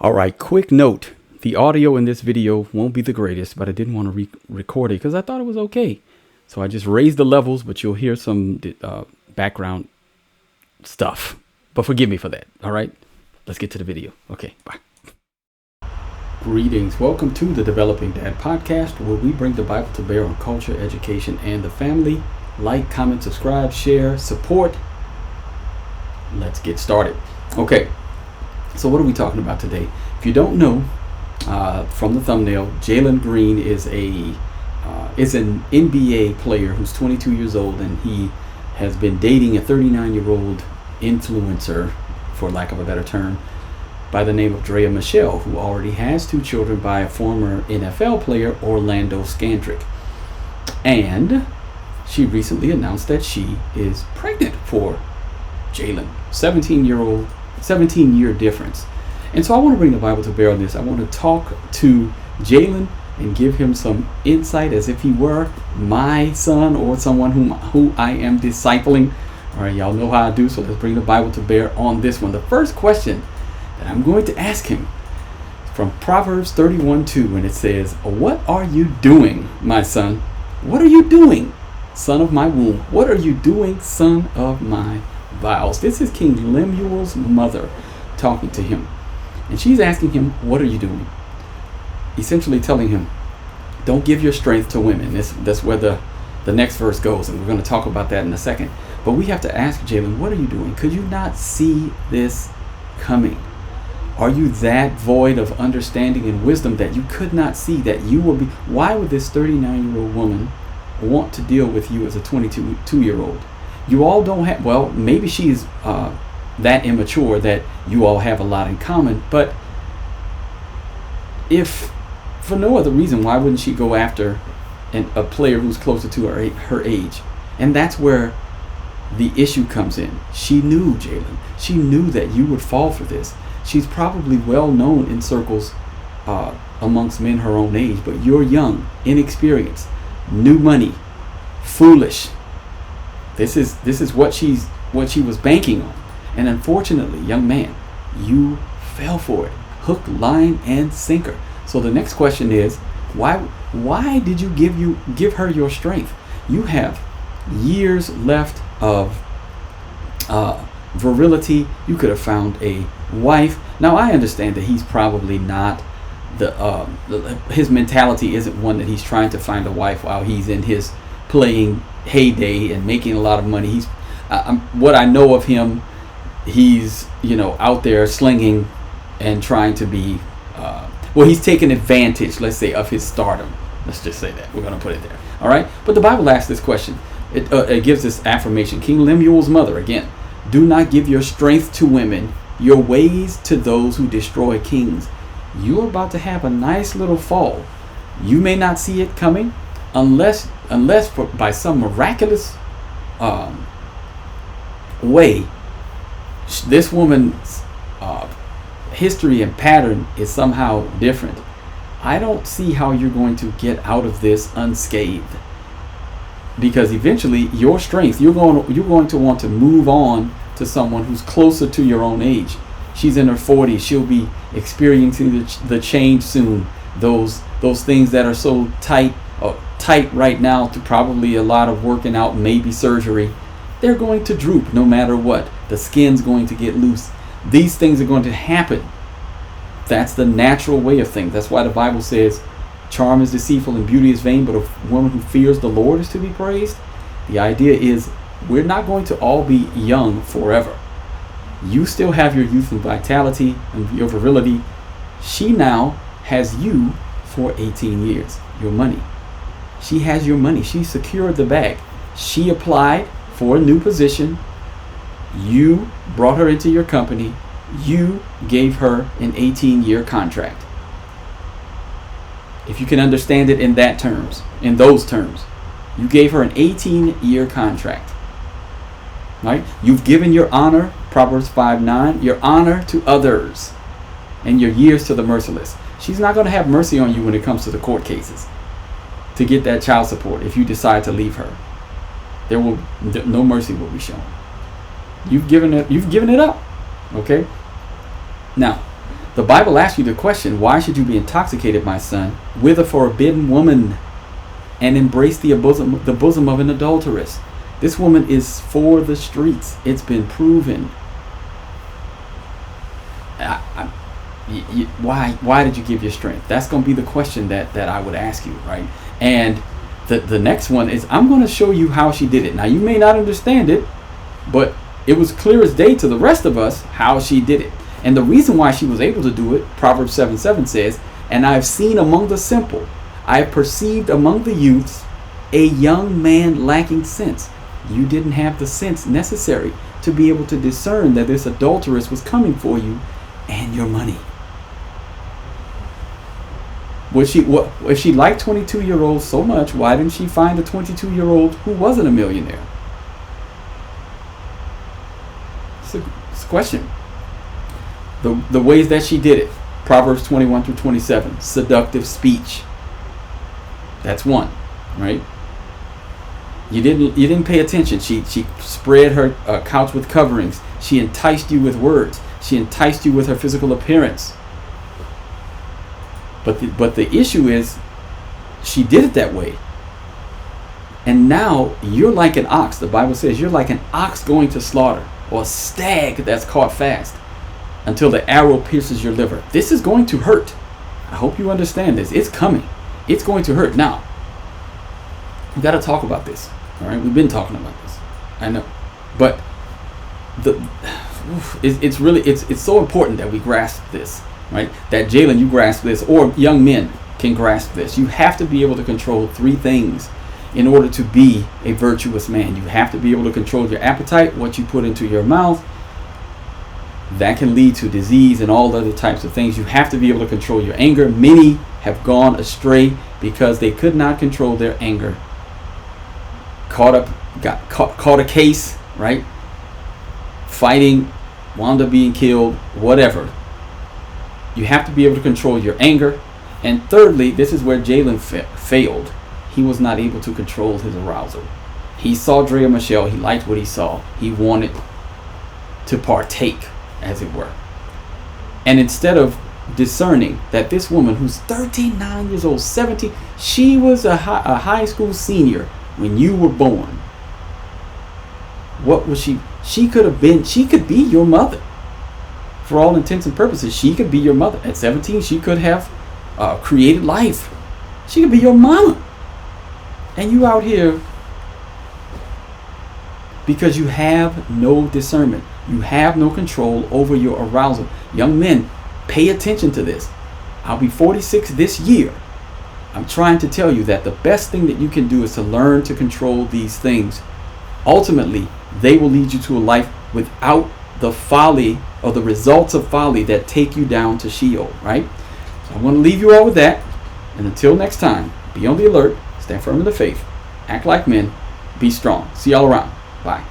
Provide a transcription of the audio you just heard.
All right, quick note. The audio in this video won't be the greatest, but I didn't want to record it because I thought it was okay. So I just raised the levels, but you'll hear some background stuff. But forgive me for that. All right, let's get to the video. Okay, bye. Greetings. Welcome to the Developing Dad podcast, where we bring the Bible to bear on culture, education, and the family. Like, comment, subscribe, share, support. Let's get started. Okay. So what are we talking about today? If you don't know, from the thumbnail, Jalen Green is an NBA player who's 22 years old, and he has been dating a 39-year-old influencer, for lack of a better term, by the name of Draya, who already has 2 children by a former NFL player, Orlando Scandrick. And she recently announced that she is pregnant for Jalen, 17-year difference. And so I want to bring the Bible to bear on this. I want to talk to Jalen and give him some insight as if he were my son or someone who I am discipling. All right, y'all know how I do, so let's bring the Bible to bear on this one. The first question that I'm going to ask him from Proverbs 31:2, and it says, "What are you doing, my son? What are you doing, son of my womb? What are you doing, son of my vows?" This is King Lemuel's mother talking to him, and she's asking him, what are you doing? Essentially telling him, don't give your strength to women. That's where the next verse goes, and we're going to talk about that in a second. But we have to ask Jalen, what are you doing? Could you not see this coming? Are you that void of understanding and wisdom that you could not see that you will be? Why would this 39-year-old woman want to deal with you as a 22-year-old? You all don't have, well, maybe she's that immature that you all have a lot in common, but if for no other reason, why wouldn't she go after a player who's closer to her age? And that's where the issue comes in. She knew, Jalen. She knew that you would fall for this. She's probably well known in circles amongst men her own age, but you're young, inexperienced, new money, foolish. This is what she was banking on. And unfortunately, young man, you fell for it. Hook, line, and sinker. So the next question is, why did you give her your strength? You have years left of virility. You could have found a wife. Now I understand that he's probably not his mentality isn't one that he's trying to find a wife while he's in his playing heyday and making a lot of money. He's what I know of him, he's out there slinging and trying to be he's taking advantage, let's say, of his stardom. Let's just say that. We're going to put it there. All right. But the Bible asks this question. It gives this affirmation. King Lemuel's mother, again, do not give your strength to women, your ways to those who destroy kings. You're about to have a nice little fall. You may not see it coming unless by some miraculous way, this woman's history and pattern is somehow different. I don't see how you're going to get out of this unscathed, because eventually your strength, you're going to want to move on to someone who's closer to your own age. She's in her 40s. She'll be experiencing the change soon. Those things that are so tight right now, to probably a lot of working out, maybe surgery, they're going to droop no matter what. The skin's going to get loose. These things are going to happen. That's the natural way of things. That's why the Bible says charm is deceitful and beauty is vain, but a woman who fears the Lord is to be praised. The idea is we're not going to all be young forever. You still have your youth and vitality and your virility. She now has you for 18 years. Your money. She has your money. She secured the bag. She applied for a new position. You brought her into your company. You gave her an 18-year contract. If you can understand it in those terms, you gave her an 18-year contract. Right? You've given your honor, Proverbs 5:9, your honor to others and your years to the merciless. She's not going to have mercy on you when it comes to the court cases to get that child support. If you decide to leave her, no mercy will be shown. You've given it up. Okay. Now, The Bible asks you the question, why should you be intoxicated, my son, with a forbidden woman and embrace the bosom of an adulteress? This woman is for the streets. It's been proven. Why did you give your strength? That's going to be the question that I would ask you, right? And the next one is, I'm going to show you how she did it. Now, you may not understand it, but it was clear as day to the rest of us how she did it. And the reason why she was able to do it, Proverbs 7:7 says, and I have seen among the simple, I have perceived among the youths a young man lacking sense. You didn't have the sense necessary to be able to discern that this adulteress was coming for you and your money. If she liked 22-year-olds so much, why didn't she find a 22-year-old who wasn't a millionaire? It's a question. The ways that she did it, Proverbs 21-27, seductive speech. That's one, right? You didn't pay attention. She spread her couch with coverings. She enticed you with words. She enticed you with her physical appearance. But the issue is, she did it that way. And now you're like an ox. The Bible says you're like an ox going to slaughter, or a stag that's caught fast, until the arrow pierces your liver. This is going to hurt. I hope you understand this. It's coming. It's going to hurt. Now, we got to talk about this. All right, we've been talking about this. I know, but it's so important that we grasp this, right? That Jalen, you grasp this, or young men can grasp this. You have to be able to control three things in order to be a virtuous man. You have to be able to control your appetite, what you put into your mouth. That can lead to disease and all other types of things. You have to be able to control your anger. Many have gone astray because they could not control their anger. Caught a case, right? Fighting, wound up being killed, whatever. You have to be able to control your anger. And thirdly, this is where Jalen failed. He was not able to control his arousal. He saw Draya Michelle. He liked what he saw. He wanted to partake, as it were. And instead of discerning that this woman, who's 39 years old, 17, she was a high school senior when you were born. What was she? She could be your mother. For all intents and purposes, she could be your mother. At 17, she could have created life. She could be your mama. And you out here because you have no discernment. You have no control over your arousal. Young men, pay attention to this. I'll be 46 this year. I'm trying to tell you that the best thing that you can do is to learn to control these things. Ultimately, they will lead you to a life without the folly or the results of folly that take you down to Sheol, right? So I want to leave you all with that. And until next time, be on the alert, stand firm in the faith, act like men, be strong. See y'all around. Bye.